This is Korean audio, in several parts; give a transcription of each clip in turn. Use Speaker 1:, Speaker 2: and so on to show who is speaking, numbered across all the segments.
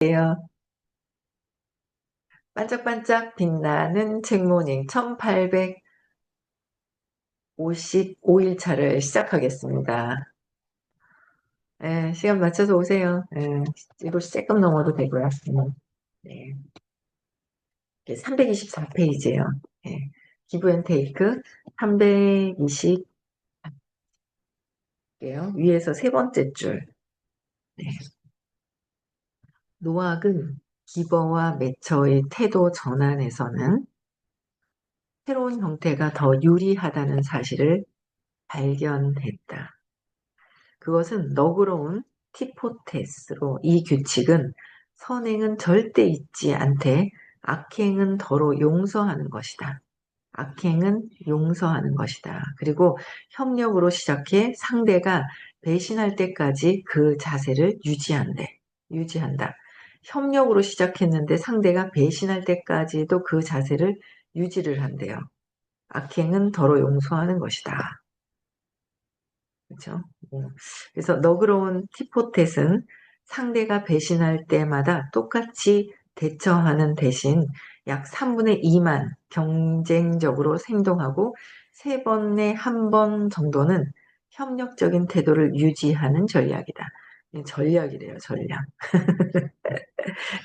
Speaker 1: 예요. 반짝반짝 빛나는 책모닝 1855일 차를 시작하겠습니다. 예, 시간 맞춰서 오세요. 예, 7시 조금 넘어도 되고요. 네, 324페이지예요. 예, 기브 앤 테이크 320개요. 위에서 세 번째 줄. 네. 노학은 기버와 매처의 태도 전환에서는 새로운 형태가 더 유리하다는 사실을 발견했다. 그것은 너그러운 티포테스로 이 규칙은 선행은 절대 잊지 않되 악행은 더러 용서하는 것이다. 악행은 용서하는 것이다. 그리고 협력으로 시작해 상대가 배신할 때까지 그 자세를 유지한다. 협력으로 시작했는데 상대가 배신할 때까지도 그 자세를 유지를 한대요. 악행은 더러 용서하는 것이다. 그렇죠? 그래서 너그러운 티포텟은 상대가 배신할 때마다 똑같이 대처하는 대신 약 3분의 2만 경쟁적으로 행동하고 3번에 1번 정도는 협력적인 태도를 유지하는 전략이다. 전략이래요, 전략.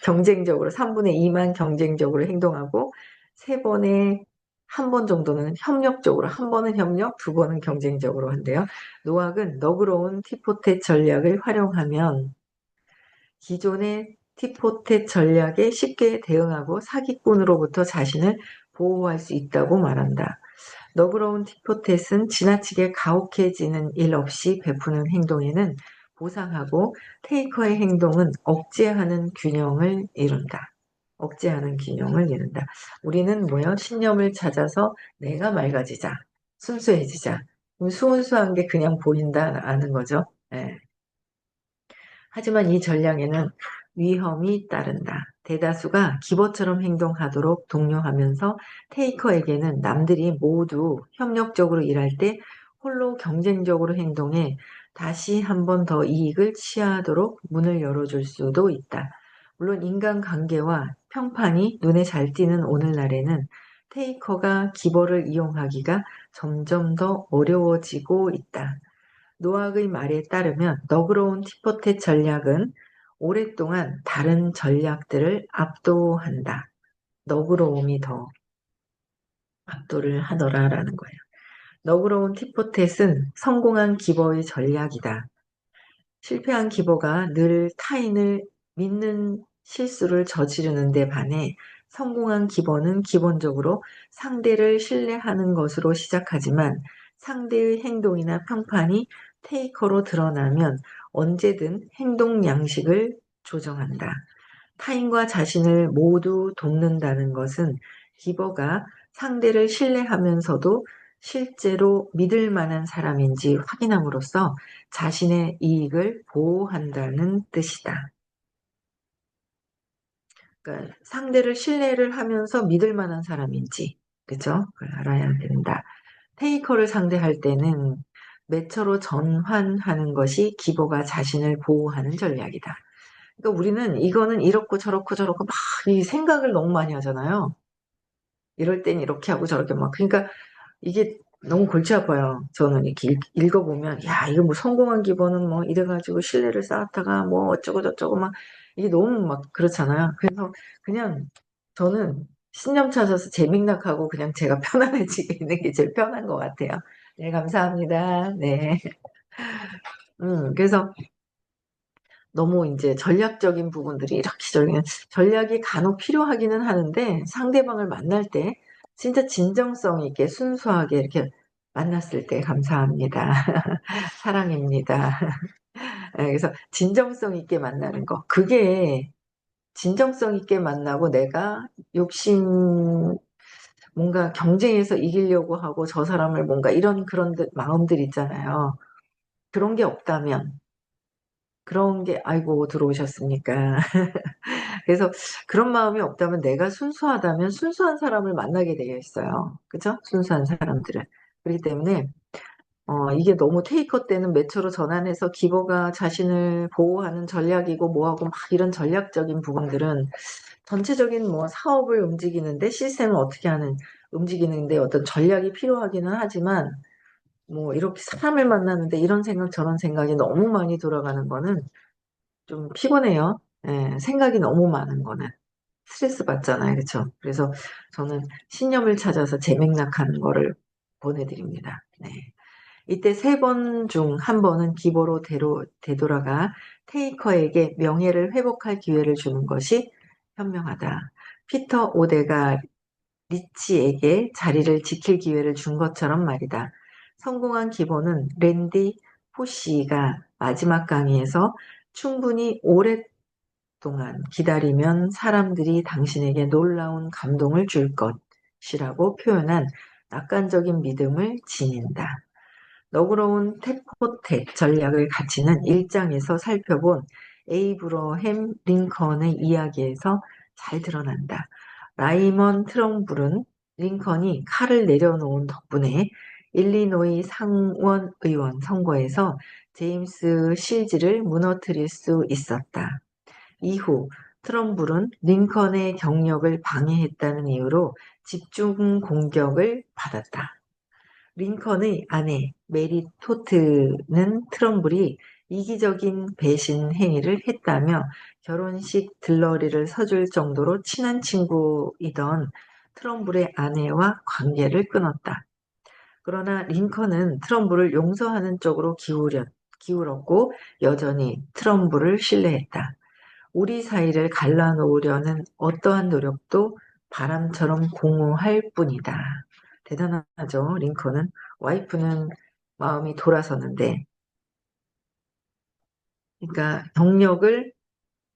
Speaker 1: 경쟁적으로 3분의 2만 경쟁적으로 행동하고 3번에 1번 정도는 협력적으로, 1번은 협력, 2번은 경쟁적으로 한대요. 노학은 너그러운 티포텟 전략을 활용하면 기존의 티포텟 전략에 쉽게 대응하고 사기꾼으로부터 자신을 보호할 수 있다고 말한다. 너그러운 티포텟은 지나치게 가혹해지는 일 없이 베푸는 행동에는 보상하고 테이커의 행동은 억제하는 균형을 이룬다. 억제하는 균형을 이룬다. 우리는 뭐요? 신념을 찾아서 내가 맑아지자. 순수해지자. 그럼 순수한 게 그냥 보인다라는 거죠. 예. 하지만 이 전략에는 위험이 따른다. 대다수가 기버처럼 행동하도록 독려하면서 테이커에게는 남들이 모두 협력적으로 일할 때 홀로 경쟁적으로 행동해 다시 한 번 더 이익을 취하도록 문을 열어줄 수도 있다. 물론 인간관계와 평판이 눈에 잘 띄는 오늘날에는 테이커가 기버를 이용하기가 점점 더 어려워지고 있다. 노학의 말에 따르면 너그러운 티포텟 전략은 오랫동안 다른 전략들을 압도한다. 너그러움이 더 압도를 하더라라는 거예요. 너그러운 티포텟은 성공한 기버의 전략이다. 실패한 기버가 늘 타인을 믿는 실수를 저지르는 데 반해 성공한 기버는 기본적으로 상대를 신뢰하는 것으로 시작하지만 상대의 행동이나 평판이 테이커로 드러나면 언제든 행동 양식을 조정한다. 타인과 자신을 모두 돕는다는 것은 기버가 상대를 신뢰하면서도 실제로 믿을 만한 사람인지 확인함으로써 자신의 이익을 보호한다는 뜻이다. 그러니까 상대를 신뢰를 하면서 믿을 만한 사람인지, 그죠? 그걸 알아야 된다. 테이커를 상대할 때는 매처로 전환하는 것이 기버가 자신을 보호하는 전략이다. 그러니까 우리는 이거는 이렇고 저렇고 저렇고 막 이 생각을 너무 많이 하잖아요. 이럴 땐 이렇게 하고 저렇게 막. 그러니까 이게 너무 골치 아파요. 저는 이렇게 읽어보면, 야, 이거 뭐 성공한 기본은 뭐 이래가지고 신뢰를 쌓았다가 뭐 어쩌고 저쩌고 막 이게 너무 막 그렇잖아요. 그래서 그냥 저는 신념 찾아서 재맥락하고 그냥 제가 편안해지게 있는 게 제일 편한 것 같아요. 네, 감사합니다. 네. 그래서 너무 이제 전략적인 부분들이 이렇게 전략이 간혹 필요하기는 하는데 상대방을 만날 때 진짜 진정성 있게 순수하게 이렇게 만났을 때 감사합니다. 사랑입니다. 예, 그래서 진정성 있게 만나는 거. 그게 진정성 있게 만나고 내가 욕심 뭔가 경쟁에서 이기려고 하고 저 사람을 뭔가 이런 그런 마음들 있잖아요. 그런 게 없다면 그런 게 아이고 들어오셨습니까? 그래서 그런 마음이 없다면 내가 순수하다면 순수한 사람을 만나게 되어 있어요. 그죠? 순수한 사람들은. 그렇기 때문에 이게 너무 테이커 때는 매초로 전환해서 기버가 자신을 보호하는 전략이고 뭐하고 막 이런 전략적인 부분들은 전체적인 뭐 사업을 움직이는데 시스템을 어떻게 하는 움직이는데 어떤 전략이 필요하기는 하지만 뭐 이렇게 사람을 만나는데 이런 생각 저런 생각이 너무 많이 돌아가는 거는 좀 피곤해요. 예, 생각이 너무 많은 거는 스트레스 받잖아요. 그렇죠? 그래서 저는 신념을 찾아서 재맥락하는 거를 보내드립니다. 네. 이때 세 번 중 한 번은 기보로 되돌아가 테이커에게 명예를 회복할 기회를 주는 것이 현명하다. 피터 오데가 리치에게 자리를 지킬 기회를 준 것처럼 말이다. 성공한 기보는 랜디 포시가 마지막 강의에서 충분히 오랫동안 기다리면 사람들이 당신에게 놀라운 감동을 줄 것이라고 표현한 낙관적인 믿음을 지닌다. 너그러운 테포텍 전략을 갖추는 1장에서 살펴본 에이브러햄 링컨의 이야기에서 잘 드러난다. 라이먼 트럼블은 링컨이 칼을 내려놓은 덕분에 일리노이 상원의원 선거에서 제임스 실즈를 무너뜨릴 수 있었다. 이후 트럼블은 링컨의 경력을 방해했다는 이유로 집중 공격을 받았다. 링컨의 아내 메리 토트는 트럼블이 이기적인 배신 행위를 했다며 결혼식 들러리를 서줄 정도로 친한 친구이던 트럼블의 아내와 관계를 끊었다. 그러나 링컨은 트럼블을 용서하는 쪽으로 기울었고 여전히 트럼블을 신뢰했다. 우리 사이를 갈라놓으려는 어떠한 노력도 바람처럼 공허할 뿐이다. 대단하죠, 링컨은. 와이프는 마음이 돌아서는데, 그러니까 경력을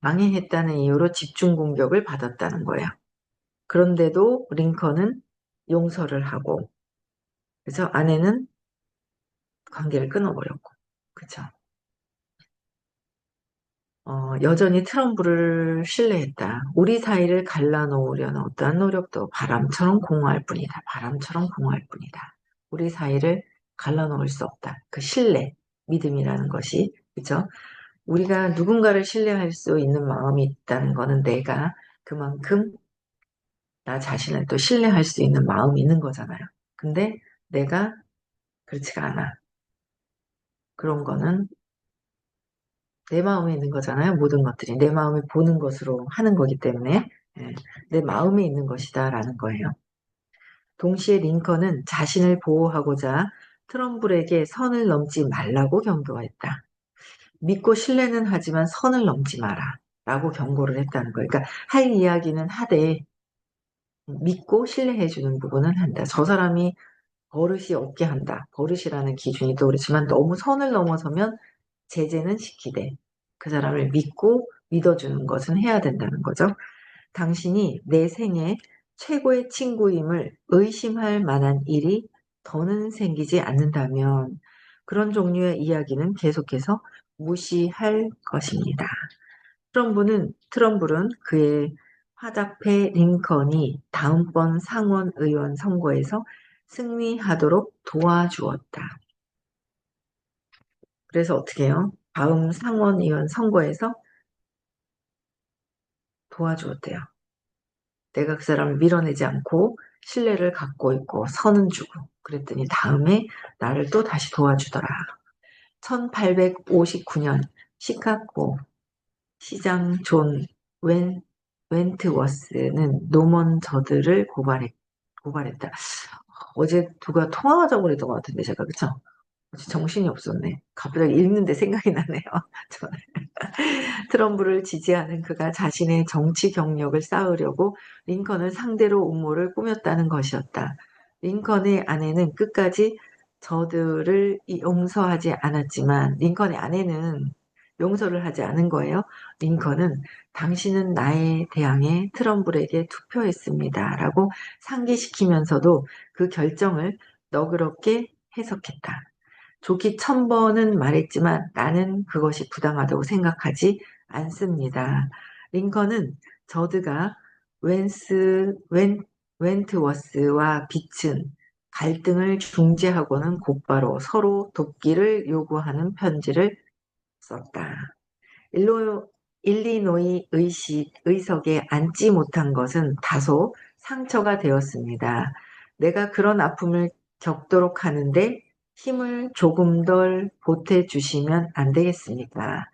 Speaker 1: 방해했다는 이유로 집중 공격을 받았다는 거예요. 그런데도 링컨은 용서를 하고, 그래서 아내는 관계를 끊어버렸고, 그쵸. 여전히 트럼프를 신뢰했다. 우리 사이를 갈라놓으려는 어떠한 노력도 바람처럼 공허할 뿐이다. 바람처럼 공허할 뿐이다. 우리 사이를 갈라놓을 수 없다. 그 신뢰, 믿음이라는 것이, 그죠? 우리가 누군가를 신뢰할 수 있는 마음이 있다는 거는 내가 그만큼 나 자신을 또 신뢰할 수 있는 마음이 있는 거잖아요. 근데 내가 그렇지가 않아. 그런 거는 내 마음에 있는 거잖아요. 모든 것들이 내 마음을 보는 것으로 하는 거기 때문에 예, 내 마음에 있는 것이다라는 거예요. 동시에 링컨은 자신을 보호하고자 트럼블에게 선을 넘지 말라고 경고했다. 믿고 신뢰는 하지만 선을 넘지 마라 라고 경고를 했다는 거예요. 그러니까 할 이야기는 하되 믿고 신뢰해주는 부분은 한다. 저 사람이 버릇이 없게 한다. 버릇이라는 기준이 또 그렇지만 너무 선을 넘어서면 제재는 시키되 그 사람을 믿고 믿어주는 것은 해야 된다는 거죠. 당신이 내 생애 최고의 친구임을 의심할 만한 일이 더는 생기지 않는다면 그런 종류의 이야기는 계속해서 무시할 것입니다. 트럼블은 그의 화답해 링컨이 다음번 상원 의원 선거에서 승리하도록 도와주었다. 그래서 어떻게 해요? 다음 상원 의원 선거에서 도와주었대요. 내가 그 사람을 밀어내지 않고 신뢰를 갖고 있고 선은 주고 그랬더니 다음에 나를 또 다시 도와주더라. 1859년 시카고 시장 존 웬트워스는 노먼저들을 고발했다. 어제 누가 통화하자고 그랬던 것 같은데 제가 그쵸? 정신이 없었네. 갑자기 읽는데 생각이 나네요. 트럼프를 지지하는 그가 자신의 정치 경력을 쌓으려고 링컨을 상대로 음모를 꾸몄다는 것이었다. 링컨의 아내는 끝까지 저들을 용서하지 않았지만 링컨의 아내는 용서를 하지 않은 거예요. 링컨은 당신은 나에 대항해 트럼프에게 투표했습니다. 라고 상기시키면서도 그 결정을 너그럽게 해석했다. 좋기 천번은 말했지만 나는 그것이 부당하다고 생각하지 않습니다. 링컨은 저드가 웬, 웬트워스와 빚은 갈등을 중재하고는 곧바로 서로 돕기를 요구하는 편지를 썼다. 일리노이 의석에 앉지 못한 것은 다소 상처가 되었습니다. 내가 그런 아픔을 겪도록 하는데 힘을 조금 덜 보태주시면 안 되겠습니까?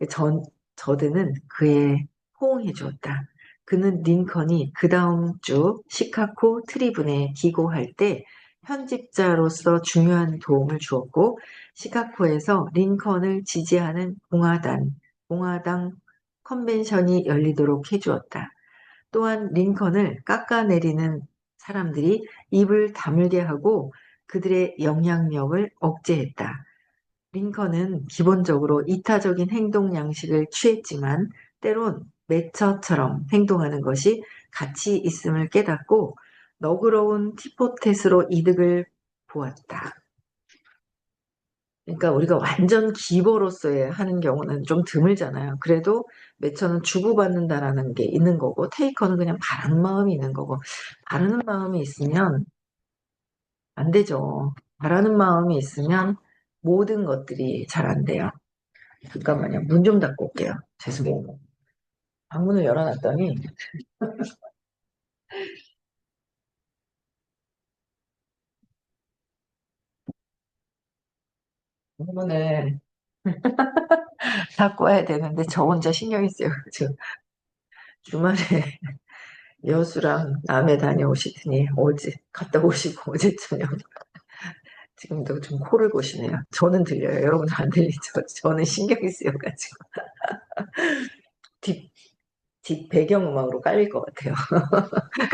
Speaker 1: 전, 저드는 그에 호응해 주었다. 그는 링컨이 그 다음 주 시카고 트리븐에 기고할 때 편집자로서 중요한 도움을 주었고, 시카고에서 링컨을 지지하는 공화당 컨벤션이 열리도록 해주었다. 또한 링컨을 깎아내리는 사람들이 입을 다물게 하고 그들의 영향력을 억제했다. 링컨은 기본적으로 이타적인 행동 양식을 취했지만 때론 매처처럼 행동하는 것이 가치 있음을 깨닫고 너그러운 티포텟으로 이득을 보았다. 그러니까 우리가 완전 기보로서의 하는 경우는 좀 드물잖아요. 그래도 매처는 주고받는다라는 게 있는 거고 테이커는 그냥 바라는 마음이 있는 거고 바라는 마음이 있으면 안 되죠. 바라는 마음이 있으면 모든 것들이 잘 안 돼요. 잠깐만요. 문 좀 닫고 올게요. 죄송해요. 방문을 열어놨더니 문을 닫고 와야 되는데 저 혼자 신경이 쓰여가지고 주말에 여수랑 남해 다녀오시더니 어제 갔다 오시고 어제 저녁 지금도 좀 코를 고시네요. 저는 들려요. 여러분은 안 들리죠? 저는 신경이 쓰여가지고 뒷, 뒷 배경음악으로 깔릴 것 같아요.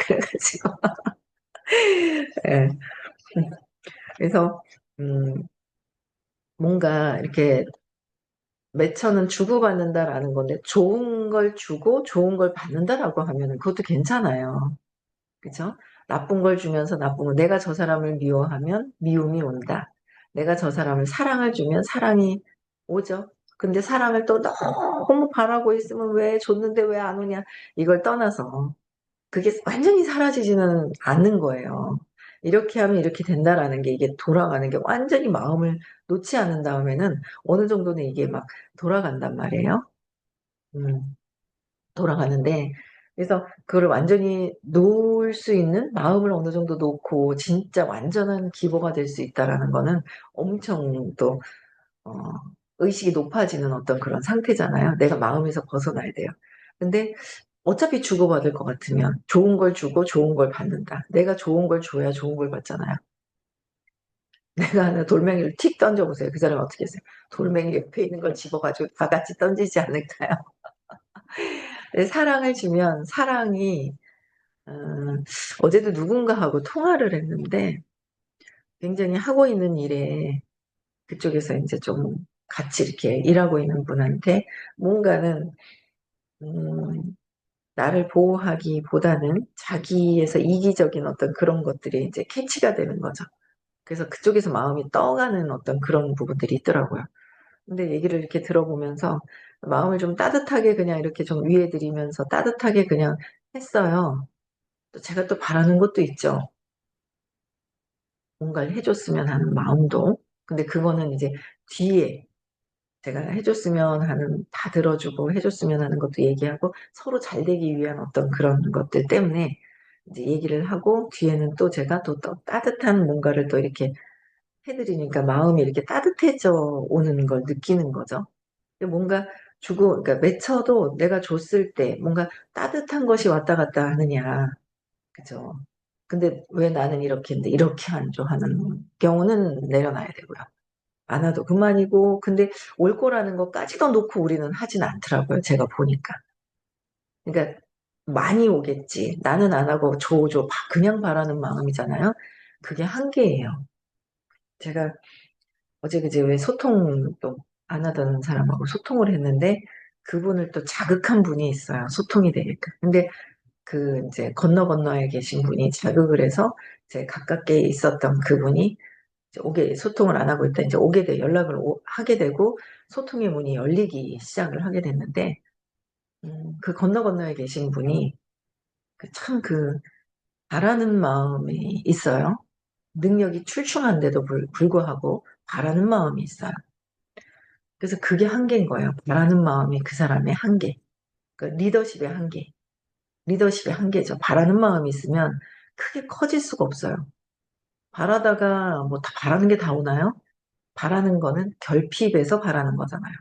Speaker 1: 그래가지고 예. 그래서 음, 뭔가 이렇게 매처는 주고받는다라는 건데 좋은 걸 주고 좋은 걸 받는다라고 하면은 그것도 괜찮아요. 그죠? 나쁜 걸 주면서 나쁜 거 내가 저 사람을 미워하면 미움이 온다. 내가 저 사람을 사랑을 주면 사랑이 오죠. 근데 사랑을 또 너무 바라고 있으면 왜 줬는데 왜 안 오냐 이걸 떠나서 그게 완전히 사라지지는 않는 거예요. 이렇게 하면 이렇게 된다라는 게 이게 돌아가는 게 완전히 마음을 놓지 않은 다음에는 어느 정도는 이게 막 돌아간단 말이에요. 음, 돌아가는데 그래서 그걸 완전히 놓을 수 있는 마음을 어느 정도 놓고 진짜 완전한 기보가 될 수 있다라는 거는 엄청 또 어, 의식이 높아지는 어떤 그런 상태잖아요. 내가 마음에서 벗어나야 돼요. 근데 어차피 주고받을 것 같으면 좋은 걸 주고 좋은 걸 받는다. 내가 좋은 걸 줘야 좋은 걸 받잖아요. 내가 하나 돌멩이를 틱 던져보세요. 그 사람 어떻게 했어요? 돌멩이 옆에 있는 걸 집어가지고 다 같이 던지지 않을까요? 근데 사랑을 주면 사랑이 어제도 누군가하고 통화를 했는데 굉장히 하고 있는 일에 그쪽에서 이제 좀 같이 이렇게 일하고 있는 분한테 뭔가는 음, 나를 보호하기보다는 자기에서 이기적인 어떤 그런 것들이 이제 캐치가 되는 거죠. 그래서 그쪽에서 마음이 떠가는 어떤 그런 부분들이 있더라고요. 근데 얘기를 이렇게 들어보면서 마음을 좀 따뜻하게 그냥 이렇게 좀 위해드리면서 따뜻하게 그냥 했어요. 또 제가 또 바라는 것도 있죠. 뭔가를 해줬으면 하는 마음도. 근데 그거는 이제 뒤에 제가 해줬으면 하는, 다 들어주고 해줬으면 하는 것도 얘기하고 서로 잘 되기 위한 어떤 그런 것들 때문에 이제 얘기를 하고 뒤에는 또 제가 또 따뜻한 뭔가를 또 이렇게 해드리니까 마음이 이렇게 따뜻해져 오는 걸 느끼는 거죠. 뭔가 주고, 그러니까 맺혀도 내가 줬을 때 뭔가 따뜻한 것이 왔다 갔다 하느냐. 그죠? 근데 왜 나는 이렇게 했는데 이렇게 안 줘 하는 경우는 내려놔야 되고요. 안 와도 그만이고, 근데 올 거라는 것까지도 놓고 우리는 하진 않더라고요. 제가 보니까. 그러니까 많이 오겠지. 나는 안 하고 줘. 그냥 바라는 마음이잖아요. 그게 한계예요. 제가 어제 그제 왜 소통 또 안 하던 사람하고 소통을 했는데 그분을 또 자극한 분이 있어요. 소통이 되니까. 근데 그 이제 건너에 계신 분이 자극을 해서 제 가깝게 있었던 그분이 이제 오게 소통을 안 하고 있다 이제 오게 돼 연락을 하게 되고 소통의 문이 열리기 시작을 하게 됐는데 그 건너에 계신 분이 그 참 그 바라는 마음이 있어요. 능력이 출중한데도 불구하고 바라는 마음이 있어요. 그래서 그게 한계인 거예요. 바라는 마음이 그 사람의 한계. 그 리더십의 한계. 리더십의 한계죠. 바라는 마음이 있으면 크게 커질 수가 없어요. 바라다가 뭐 다 바라는 게 다 오나요? 바라는 거는 결핍에서 바라는 거잖아요.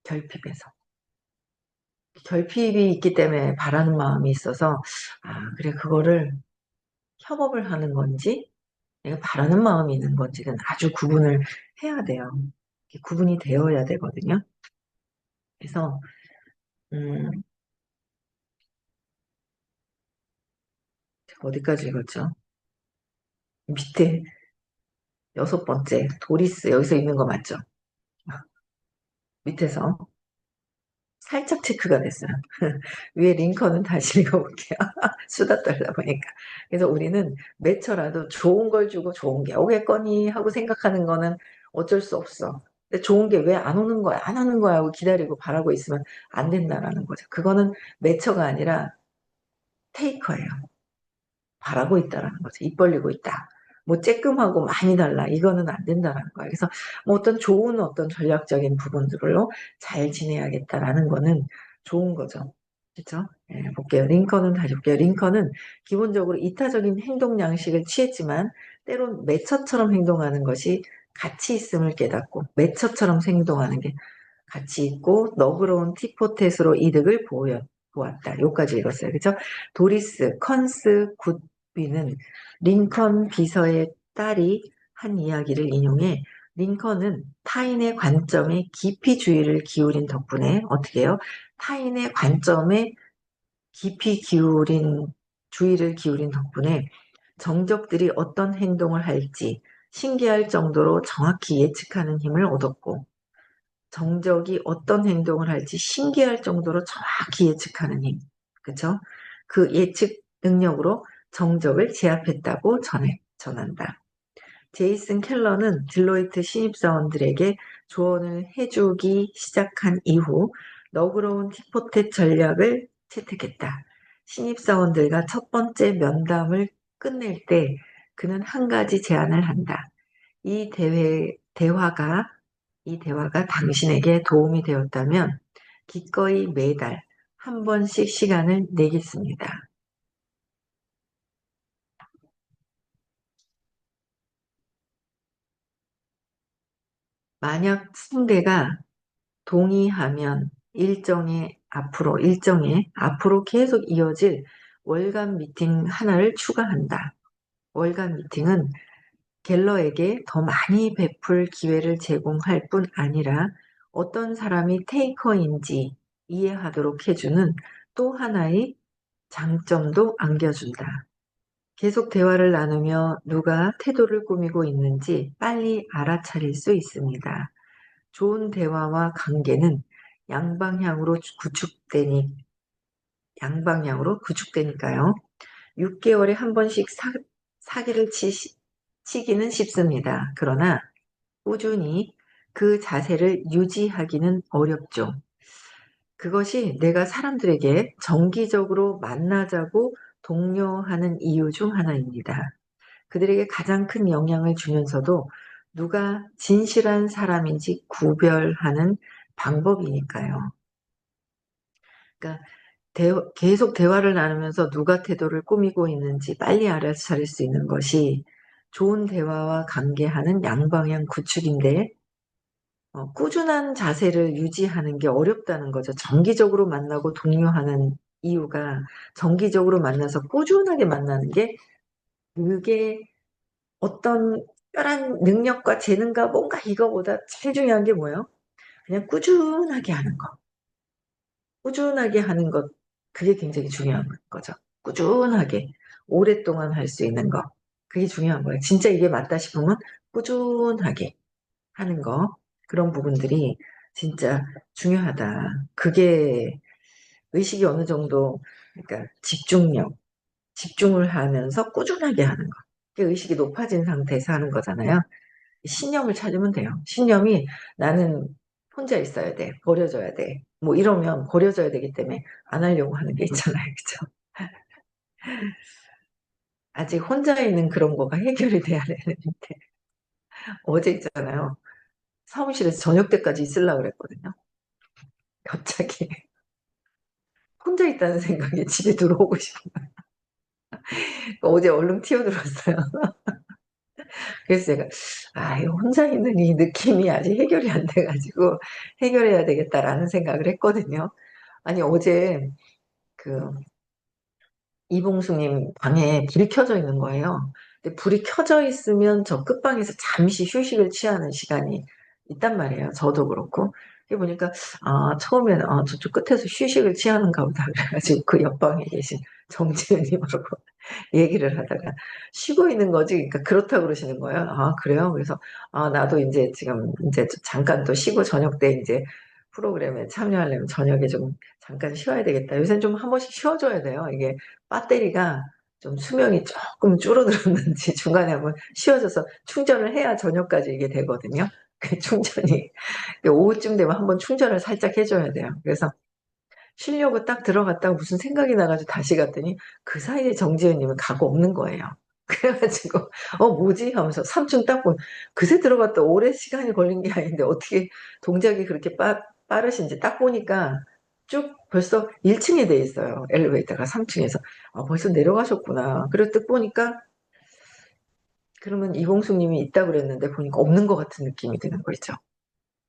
Speaker 1: 결핍에서. 결핍이 있기 때문에 바라는 마음이 있어서, 아, 그래, 그거를 협업을 하는 건지, 내가 바라는 마음이 있는 건지는 아주 구분을 해야 돼요. 이게 구분이 되어야 되거든요. 그래서, 음, 제가 어디까지 읽었죠? 밑에 6번째, 도리스, 여기서 읽는 거 맞죠? 밑에서 살짝 체크가 됐어요. 위에 링컨은 다시 읽어볼게요. 수다 떨다 보니까. 그래서 우리는 매처라도 좋은 걸 주고 좋은 게 오겠거니 하고 생각하는 거는 어쩔 수 없어. 근데 좋은 게 왜 안 오는 거야, 안 오는 거야 하고 기다리고 바라고 있으면 안 된다라는 거죠. 그거는 매처가 아니라 테이커예요. 바라고 있다라는 거죠. 입 벌리고 있다. 뭐 쬐끔하고 많이 달라. 이거는 안 된다는 거예요. 그래서 뭐 어떤 좋은 어떤 전략적인 부분들로 잘 지내야겠다라는 거는 좋은 거죠. 그렇죠? 예, 볼게요. 링컨은 다시 볼게요. 링컨은 기본적으로 이타적인 행동 양식을 취했지만 때론 매처처럼 행동하는 것이 가치 있음을 깨닫고 매처처럼 행동하는 게 같이 있고 너그러운 티포텟으로 이득을 보았다. 요까지 읽었어요. 그죠? 도리스 컨스 굿비는 링컨 비서의 딸이 한 이야기를 인용해 링컨은 타인의 관점에 깊이 주의를 기울인 덕분에 어떻게 해요? 타인의 관점에 깊이 주의를 기울인 덕분에 정적들이 어떤 행동을 할지 신기할 정도로 정확히 예측하는 힘을 얻었고 정적이 어떤 행동을 할지 신기할 정도로 정확히 예측하는 힘. 그죠? 그 예측 능력으로 정적을 제압했다고 전한다. 제이슨 켈러는 딜로이트 신입사원들에게 조언을 해주기 시작한 이후 너그러운 티포텟 전략을 채택했다. 신입사원들과 첫 번째 면담을 끝낼 때 그는 한 가지 제안을 한다. 이 대화가 당신에게 도움이 되었다면 기꺼이 매달 한 번씩 시간을 내겠습니다. 만약 상대가 동의하면 일정에 앞으로 계속 이어질 월간 미팅 하나를 추가한다. 월간 미팅은 갤러에게 더 많이 베풀 기회를 제공할 뿐 아니라 어떤 사람이 테이커인지 이해하도록 해주는 또 하나의 장점도 안겨준다. 계속 대화를 나누며 누가 태도를 꾸미고 있는지 빨리 알아차릴 수 있습니다. 좋은 대화와 관계는 양방향으로 구축되니, 양방향으로 구축되니까요. 6개월에 한 번씩 사기를 치기는 쉽습니다. 그러나 꾸준히 그 자세를 유지하기는 어렵죠. 그것이 내가 사람들에게 정기적으로 만나자고 독려하는 이유 중 하나입니다. 그들에게 가장 큰 영향을 주면서도 누가 진실한 사람인지 구별하는 방법이니까요. 그러니까 계속 대화를 나누면서 누가 태도를 꾸미고 있는지 빨리 알아차릴 수 있는 것이 좋은 대화와 관계하는 양방향 구축인데 꾸준한 자세를 유지하는 게 어렵다는 거죠. 정기적으로 만나고 독려하는 이유가 정기적으로 만나서 꾸준하게 만나는 게 그게 어떤 특별한 능력과 재능과 뭔가 이거보다 제일 중요한 게 뭐예요? 그냥 꾸준하게 하는 거. 꾸준하게 하는 것, 그게 굉장히 중요한 거죠. 꾸준하게, 오랫동안 할 수 있는 거. 그게 중요한 거예요. 진짜 이게 맞다 싶으면 꾸준하게 하는 거. 그런 부분들이 진짜 중요하다. 그게 의식이 어느 정도, 그러니까 집중을 하면서 꾸준하게 하는 거. 그게 의식이 높아진 상태에서 하는 거잖아요. 신념을 찾으면 돼요. 신념이 나는 혼자 있어야 돼. 버려져야 돼. 뭐 이러면 버려져야 되기 때문에 안 하려고 하는 게 있잖아요. 그죠? 아직 혼자 있는 그런 거가 해결이 돼야 되는데 어제 있잖아요. 사무실에서 저녁 때까지 있으려고 그랬거든요. 갑자기 혼자 있다는 생각에 집에 들어오고 싶은 거예요. 어제 얼른 튀어들었어요. 그래서 제가 이 혼자 있는 이 느낌이 아직 해결이 안 돼가지고 해결해야 되겠다라는 생각을 했거든요. 아니 어제 그 이봉수님 방에 불이 켜져 있는 거예요. 근데 불이 켜져 있으면 저 끝방에서 잠시 휴식을 취하는 시간이 있단 말이에요. 저도 그렇고. 그게 보니까, 처음에는, 저쪽 끝에서 휴식을 취하는가 보다. 그래가지고 그 옆방에 계신 정지은님하고 얘기를 하다가 쉬고 있는 거지. 그러니까 그렇다고 그러시는 거예요. 아, 그래요? 그래서, 나도 이제 지금 이제 잠깐 또 쉬고 저녁 때 이제 프로그램에 참여하려면 저녁에 좀 잠깐 쉬어야 되겠다. 요새는 좀 한 번씩 쉬어줘야 돼요. 이게 배터리가 좀 수명이 조금 줄어들었는지 중간에 한번 쉬어져서 충전을 해야 저녁까지 이게 되거든요. 그 충전이 오후쯤 되면 한번 충전을 살짝 해줘야 돼요. 그래서 쉬려고 딱 들어갔다가 무슨 생각이 나가지고 다시 갔더니 그 사이에 정지현님은 가고 없는 거예요. 그래가지고 뭐지 하면서 3층 딱 보면 그새 들어갔다 오래 시간이 걸린 게 아닌데 어떻게 동작이 그렇게 빠르신지 딱 보니까 쭉 벌써 1층에 돼 있어요. 엘리베이터가 3층에서 벌써 내려가셨구나. 그래서 딱 보니까 그러면 이봉숙님이 있다고 그랬는데 보니까 없는 것 같은 느낌이 드는 거 있죠.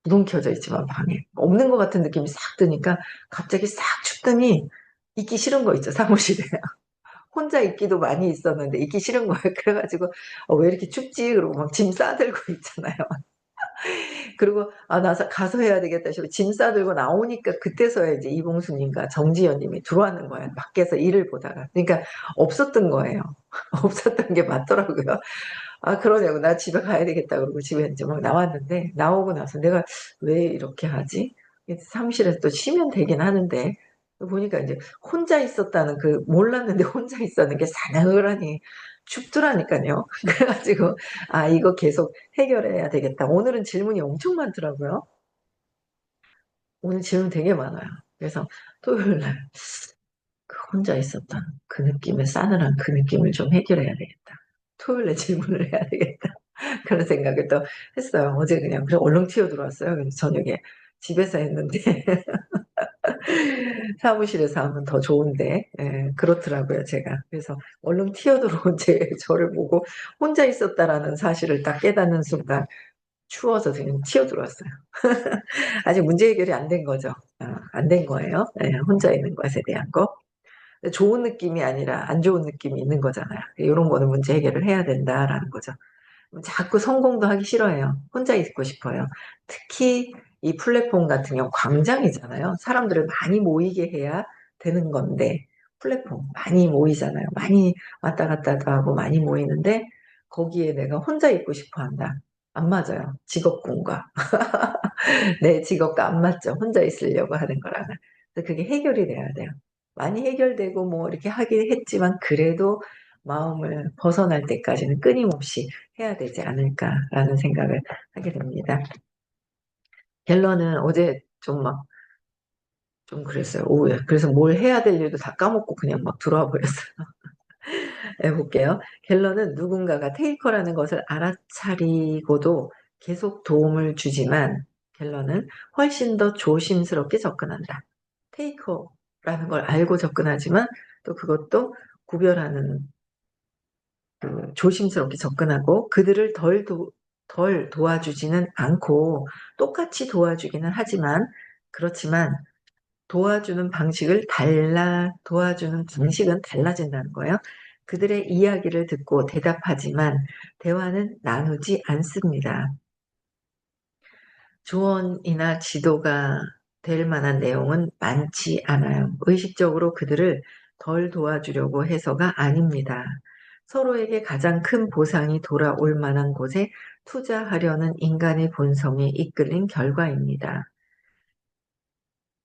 Speaker 1: 불은 켜져 있지만 방에 없는 것 같은 느낌이 싹 드니까 갑자기 싹 춥더니 있기 싫은 거 있죠, 사무실에. 혼자 있기도 많이 있었는데 있기 싫은 거예요. 그래가지고 왜 이렇게 춥지? 그러고 막 짐 싸들고 있잖아요. 그리고 나 가서 해야 되겠다 싶어 짐 싸들고 나오니까 그때서야 이제 이봉수님과 정지현님이 들어왔는 거예요. 밖에서 일을 보다가. 그러니까 없었던 거예요. 없었던 게 맞더라고요. 그러냐고. 나 집에 가야 되겠다. 그러고 집에 이제 막 나왔는데, 나오고 나서 내가 왜 이렇게 하지? 사무실에서 또 쉬면 되긴 하는데, 보니까 이제 혼자 있었다는 몰랐는데 혼자 있었는 게 사나흘하니 춥더라니까요. 그래가지고, 이거 계속 해결해야 되겠다. 오늘은 질문이 엄청 많더라고요. 오늘 질문 되게 많아요. 그래서 토요일 날 혼자 있었던 그 느낌의 싸늘한 그 느낌을 좀 해결해야 되겠다. 토요일에 질문을 해야 되겠다. 그런 생각을 또 했어요. 어제 그냥 얼른 튀어 들어왔어요. 그래서 저녁에 집에서 했는데 사무실에서 하면 더 좋은데 그렇더라고요, 제가. 그래서 얼른 튀어 들어온 저를 보고 혼자 있었다라는 사실을 딱 깨닫는 순간 추워서 그냥 튀어 들어왔어요. 아직 문제 해결이 안 된 거죠. 안 된 거예요. 혼자 있는 것에 대한 거. 좋은 느낌이 아니라 안 좋은 느낌이 있는 거잖아요. 이런 거는 문제 해결을 해야 된다라는 거죠. 자꾸 성공도 하기 싫어해요. 혼자 있고 싶어요. 특히 이 플랫폼 같은 경우 광장이잖아요. 사람들을 많이 모이게 해야 되는 건데 플랫폼 많이 모이잖아요. 많이 왔다 갔다도 하고 많이 모이는데 거기에 내가 혼자 있고 싶어 한다. 안 맞아요. 직업군과. 내 직업과 안 맞죠. 혼자 있으려고 하는 거랑은. 그래서 그게 해결이 돼야 돼요. 많이 해결되고 뭐 이렇게 하긴 했지만 그래도 마음을 벗어날 때까지는 끊임없이 해야 되지 않을까라는 생각을 하게 됩니다. 갤러는 어제 좀 그랬어요. 오후에. 그래서 뭘 해야 될 일도 다 까먹고 그냥 막 들어와 버렸어요. 해볼게요. 갤러는 누군가가 테이커라는 것을 알아차리고도 계속 도움을 주지만 갤러는 훨씬 더 조심스럽게 접근한다. 테이커라는 걸 알고 접근하지만 또 그것도 구별하는 조심스럽게 접근하고 그들을 덜 도와주지는 않고 똑같이 도와주기는 하지만 그렇지만 도와주는 방식은 달라진다는 거예요. 그들의 이야기를 듣고 대답하지만 대화는 나누지 않습니다. 조언이나 지도가 될 만한 내용은 많지 않아요. 의식적으로 그들을 덜 도와주려고 해서가 아닙니다. 서로에게 가장 큰 보상이 돌아올 만한 곳에 투자하려는 인간의 본성에 이끌린 결과입니다.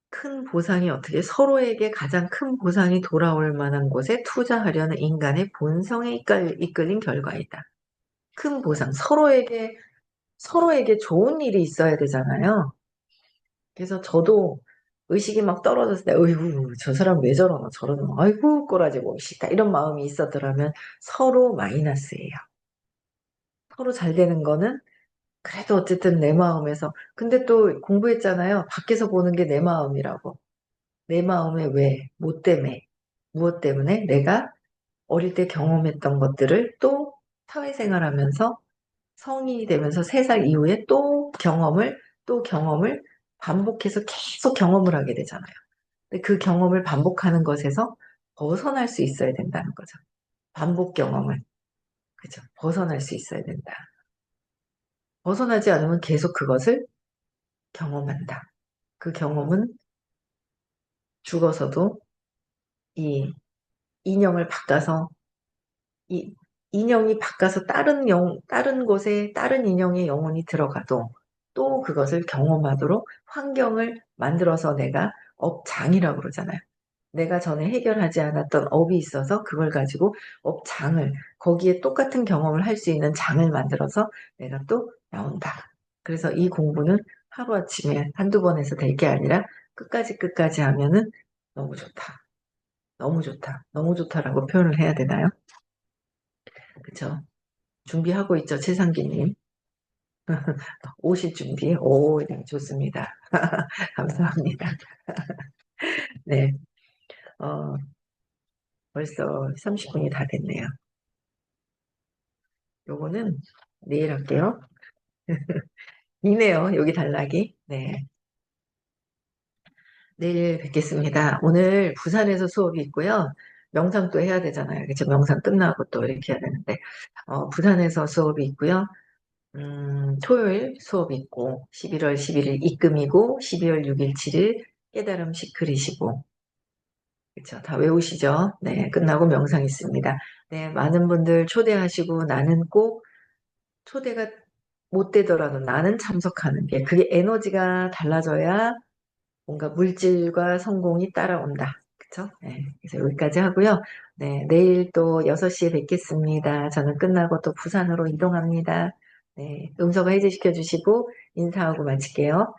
Speaker 1: 큰 보상이 어떻게 서로에게 가장 큰 보상이 돌아올 만한 곳에 투자하려는 인간의 본성에 이끌린 결과이다. 큰 보상, 서로에게 좋은 일이 있어야 되잖아요. 그래서 저도 의식이 막 떨어졌을 때, 어이구, 저 사람 왜 저러나, 저러나, 아이고, 꼬라지고, 싫다. 이런 마음이 있었더라면 서로 마이너스예요. 서로 잘 되는 거는 그래도 어쨌든 내 마음에서. 근데 또 공부했잖아요. 밖에서 보는 게 내 마음이라고. 내 마음에 왜, 뭐 때문에, 무엇 때문에 내가 어릴 때 경험했던 것들을 또 사회생활하면서 성인이 되면서 3살 이후에 또 경험을 반복해서 계속 경험을 하게 되잖아요. 근데 그 경험을 반복하는 것에서 벗어날 수 있어야 된다는 거죠. 반복 경험을. 그죠? 벗어날 수 있어야 된다. 벗어나지 않으면 계속 그것을 경험한다. 그 경험은 죽어서도 이 인형을 바꿔서 이 인형이 바꿔서 다른 곳에 다른 인형의 영혼이 들어가도 또 그것을 경험하도록 환경을 만들어서 내가 업장이라고 그러잖아요. 내가 전에 해결하지 않았던 업이 있어서 그걸 가지고 업장을, 거기에 똑같은 경험을 할 수 있는 장을 만들어서 내가 또 나온다. 그래서 이 공부는 하루아침에 한두 번 해서 될 게 아니라 끝까지 하면은 너무 좋다. 너무 좋다. 너무 좋다라고 표현을 해야 되나요? 그쵸? 준비하고 있죠, 최상기님. 오실 준비. 오, 네, 좋습니다. 감사합니다. 네, 어, 벌써 30분이 다 됐네요. 요거는 내일 할게요. 이네요, 여기 단락이. 네. 내일 뵙겠습니다. 오늘 부산에서 수업이 있고요. 명상 또 해야 되잖아요. 그쵸? 명상 끝나고 또 이렇게 해야 되는데, 부산에서 수업이 있고요. 토요일 수업 있고, 11월 11일 입금이고, 12월 6일 7일 깨달음 시크릿이고, 그쵸. 다 외우시죠? 네. 끝나고 명상 있습니다. 네. 많은 분들 초대하시고, 나는 꼭 초대가 못 되더라도 나는 참석하는 게, 그게 에너지가 달라져야 뭔가 물질과 성공이 따라온다. 그쵸? 네. 그래서 여기까지 하고요. 네. 내일 또 6시에 뵙겠습니다. 저는 끝나고 또 부산으로 이동합니다. 네. 음성 해제시켜 주시고 인사하고 마칠게요.